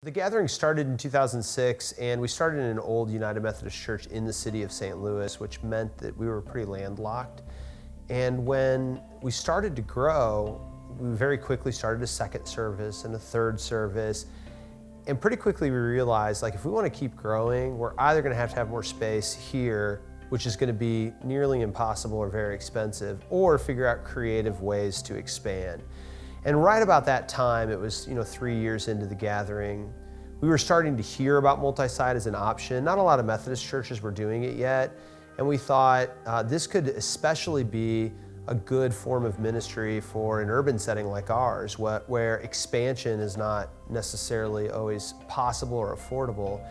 The gathering started in 2006, and we started in an old United Methodist Church in the city of St. Louis, which meant that we were pretty landlocked. And when we started to grow, we very quickly started a second service and a third service. And pretty quickly we realized, if we want to keep growing, we're either going to have more space here, which is going to be nearly impossible or very expensive, or figure out creative ways to expand. And right about that time, it was 3 years into the gathering, we were starting to hear about multi-site as an option. Not a lot of Methodist churches were doing it yet, and we thought this could especially be a good form of ministry for an urban setting like ours, where expansion is not necessarily always possible or affordable,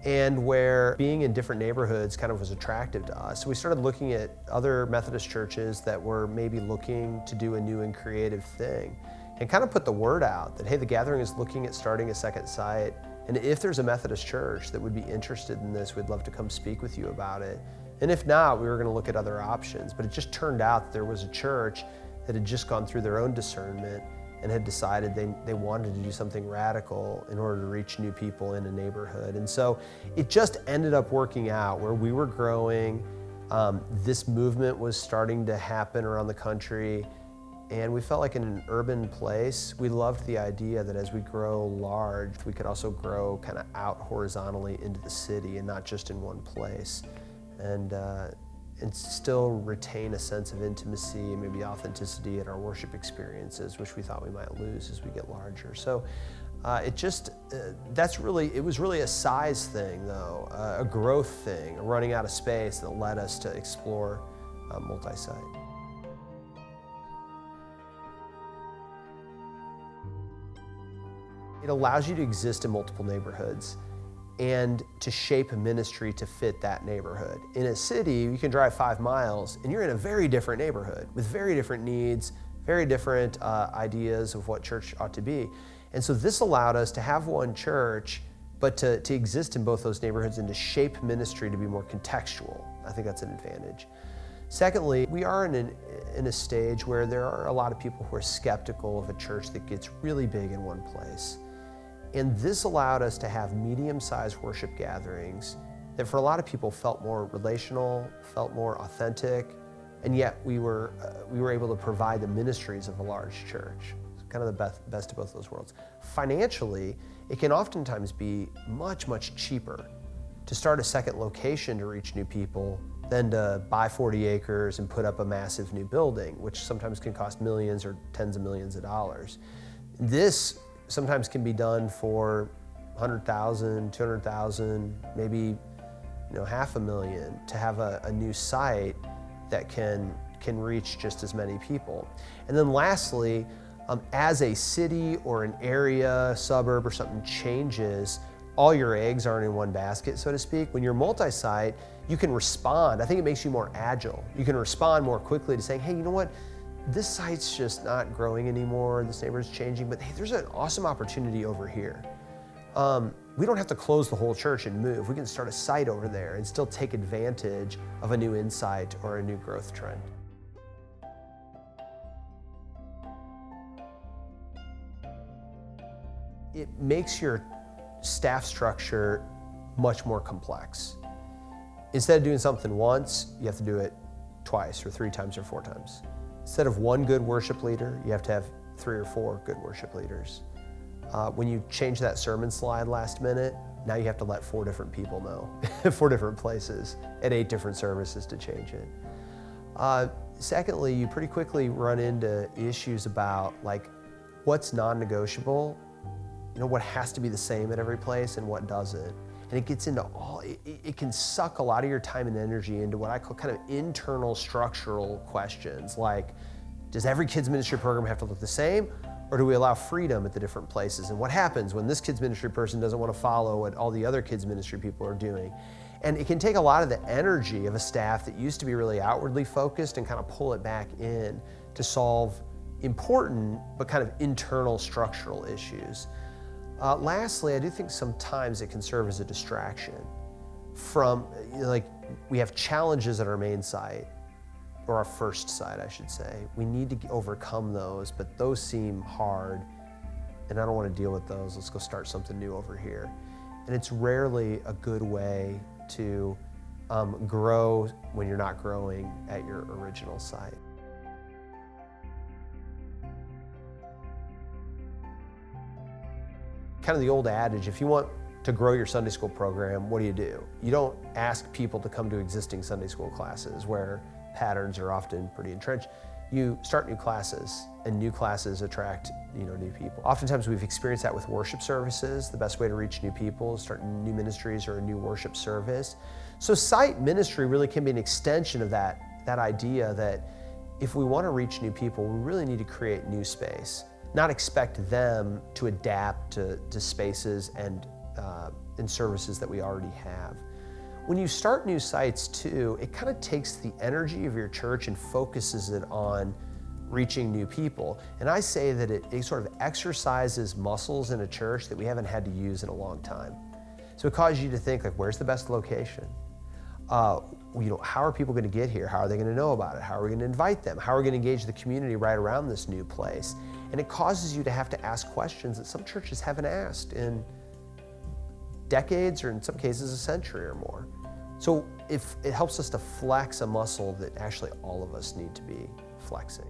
and where being in different neighborhoods kind of was attractive to us. So we started looking at other Methodist churches that were maybe looking to do a new and creative thing, and kind of put the word out that, hey, the gathering is looking at starting a second site, and if there's a Methodist church that would be interested in this, we'd love to come speak with you about it. And if not, we were going to look at other options. But it just turned out that there was a church that had just gone through their own discernment and had decided they wanted to do something radical in order to reach new people in a neighborhood. And so it just ended up working out where we were growing. This movement was starting to happen around the country, and we felt like in an urban place, we loved the idea that as we grow large, we could also grow kind of out horizontally into the city and not just in one place. And still retain a sense of intimacy and maybe authenticity in our worship experiences, which we thought we might lose as we get larger. So it was really a size thing though, a growth thing, a running out of space that led us to explore multi-site. It allows you to exist in multiple neighborhoods and to shape a ministry to fit that neighborhood. In a city, you can drive 5 miles and you're in a very different neighborhood with very different needs, very different ideas of what church ought to be. And so this allowed us to have one church, but to exist in both those neighborhoods and to shape ministry to be more contextual. I think that's an advantage. Secondly, we are in a stage where there are a lot of people who are skeptical of a church that gets really big in one place. And this allowed us to have medium-sized worship gatherings that for a lot of people felt more relational, felt more authentic, and yet we were able to provide the ministries of a large church. So kind of the best of both those worlds. Financially, it can oftentimes be much, much cheaper to start a second location to reach new people than to buy 40 acres and put up a massive new building, which sometimes can cost millions or tens of millions of dollars. This sometimes can be done for $100,000, $200,000, maybe $500,000 to have a new site that can reach just as many people. And then lastly, as a city or an area, suburb or something changes, all your eggs aren't in one basket, so to speak. When you're multi-site, you can respond. I think it makes you more agile. You can respond more quickly to saying, hey, you know what? This site's just not growing anymore, this neighborhood's changing, but hey, there's an awesome opportunity over here. We don't have to close the whole church and move. We can start a site over there and still take advantage of a new insight or a new growth trend. It makes your staff structure much more complex. Instead of doing something once, you have to do it twice or 3 times or 4 times. Instead of one good worship leader, you have to have 3 or 4 good worship leaders. When you change that sermon slide last minute, now you have to let 4 different people know, 4 different places at 8 different services to change it. Secondly, you pretty quickly run into issues about what's non-negotiable, what has to be the same at every place and what doesn't. And it gets into it can suck a lot of your time and energy into what I call kind of internal structural questions, like, does every kids ministry program have to look the same, or do we allow freedom at the different places? And what happens when this kids ministry person doesn't want to follow what all the other kids ministry people are doing? And it can take a lot of the energy of a staff that used to be really outwardly focused and kind of pull it back in to solve important but kind of internal structural issues. Lastly, I do think sometimes it can serve as a distraction from, we have challenges at our main site, or our first site, I should say. We need to overcome those, but those seem hard. and I don't want to deal with those. Let's go start something new over here. And it's rarely a good way to grow when you're not growing at your original site. Kind of the old adage, if you want to grow your Sunday school program, what do? You don't ask people to come to existing Sunday school classes where patterns are often pretty entrenched. You start new classes, and new classes attract new people. Oftentimes we've experienced that with worship services. The best way to reach new people is start new ministries or a new worship service. So site ministry really can be an extension of that idea that if we want to reach new people, we really need to create new space, not expect them to adapt to spaces and services that we already have. When you start new sites too, it kind of takes the energy of your church and focuses it on reaching new people. And I say that it sort of exercises muscles in a church that we haven't had to use in a long time. So it causes you to think, like, where's the best location? How are people going to get here? How are they going to know about it? How are we going to invite them? How are we going to engage the community right around this new place? And it causes you to have to ask questions that some churches haven't asked in decades, or in some cases a century or more. So if it helps us to flex a muscle that actually all of us need to be flexing.